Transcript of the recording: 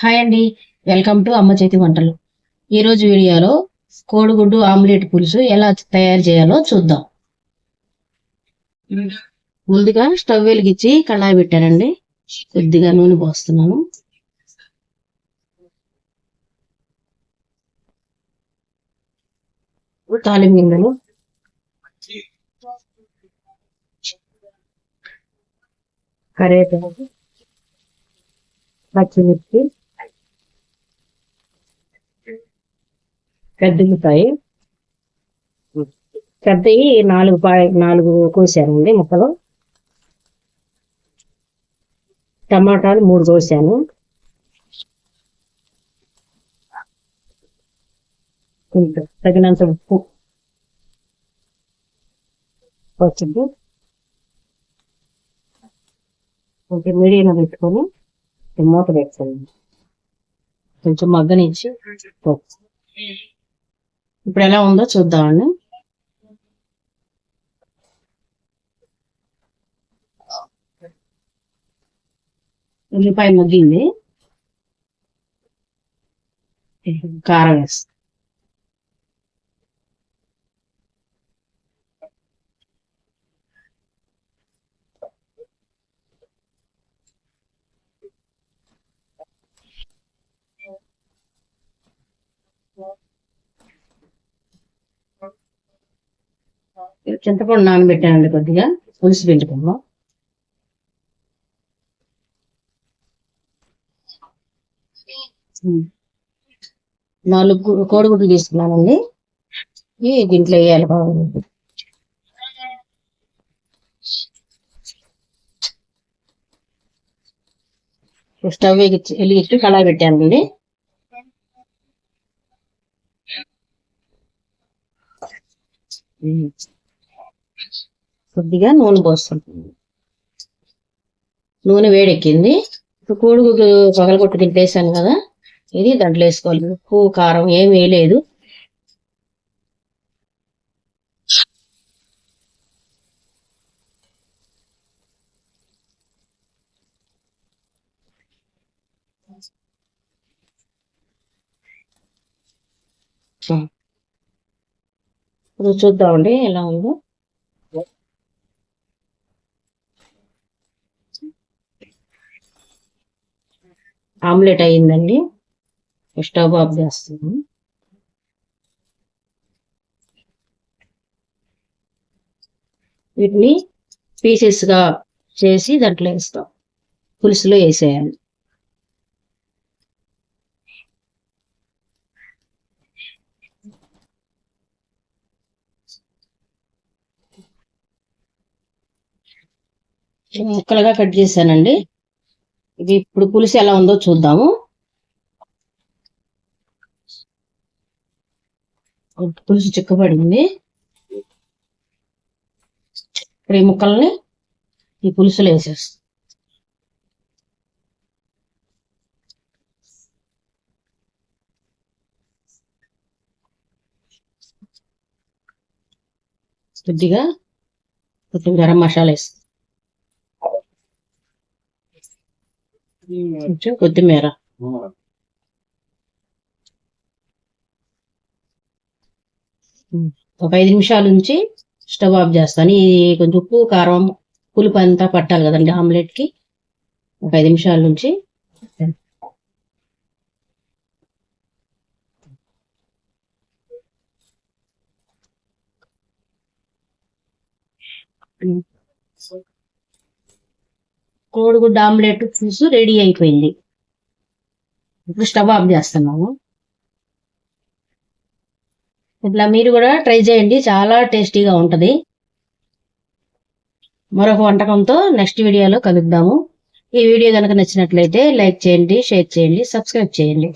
Hi అండి, welcome to అమ్మ చేతి వంటలు. ఈరోజు వీడియోలో కోడిగుడ్డు ఆమ్లెట్ పులుసు ఎలా తయారు చేయాలో చూద్దాం. ముందుగా స్టవ్ వెలిగించి కళాయి పెట్టానండి. కొద్దిగా నూనె పోస్తున్నాను. తాలింపు గింజలు, కరివేపాకు, పచ్చిమిర్చి, పెద్దమిరపకాయ, పెద్దవి నాలుగు కోసానండి ముక్కలు. టమాటాలు 3 కోసాను. తగినంత ఉప్పు, పసుపు. కొంచెం మీడియంగా పెట్టుకొని మూత పెట్టుకోండి. కొంచెం మగ్గనిచ్చి ఇప్పుడు ఎలా ఉందో చూద్దామండి. ఉల్లిపాయ మగ్గింది. కారం వేస్తాం. చింతపండు నానబెట్టానండి, కొద్దిగా పులుసు పెట్టుకుందాం. నాలుగు కోడిగుడ్లు తీసుకున్నానండి. దీంట్లో వేయాలి. స్టవ్ వెలిగించి కళాయి పెట్టానండి. కొద్దిగా నూనె పోస్తుంది. నూనె వేడెక్కింది. ఇప్పుడు కోడిగుడ్లు పగలగొట్టు తింటేసాను కదా, ఇది దాంట్లో వేసుకోవాలి. ఉప్పు కారం ఏం వేయలేదు. ఇప్పుడు చూద్దామండి ఎలా ఉందో. ఆమ్లెట్ అయ్యిందండి. స్టవ్ ఆఫ్ చేస్తున్నాం. వీటిని పీసెస్ గా చేసి దాంట్లో వేస్తాం. పులుసులో వేసేయాలి. ముక్కలుగా కట్ చేశానండి. ఇది ఇప్పుడు పులుసు ఎలా ఉందో చూద్దాము. పులుసు చిక్కబడింది. ఇప్పుడు ఈ ముక్కల్ని ఈ పులుసులో వేసేస్తాం. కొద్దిగా గరం మసాలా వేస్తాం. కొంచెం కొత్తిమీర, ఒక 5 నిమిషాల నుంచి స్టవ్ ఆఫ్ చేస్తాను. ఇది కొంచెం ఉప్పు కారం పులుపు అంతా పట్టాలి కదండి ఆమ్లెట్ కి. ఒక 5 నిమిషాల నుంచి కోడిగుడ్డు ఆమ్లెట్ పులుసు రెడీ అయిపోయింది. ఇప్పుడు స్టవ్ ఆఫ్ చేస్తున్నాము. ఇట్లా మీరు కూడా ట్రై చేయండి, చాలా టేస్టీగా ఉంటది. మరొక వంటకంతో నెక్స్ట్ వీడియోలో కలుద్దాము. ఈ వీడియో కనుక నచ్చినట్లయితే లైక్ చేయండి, షేర్ చేయండి, సబ్స్క్రైబ్ చేయండి.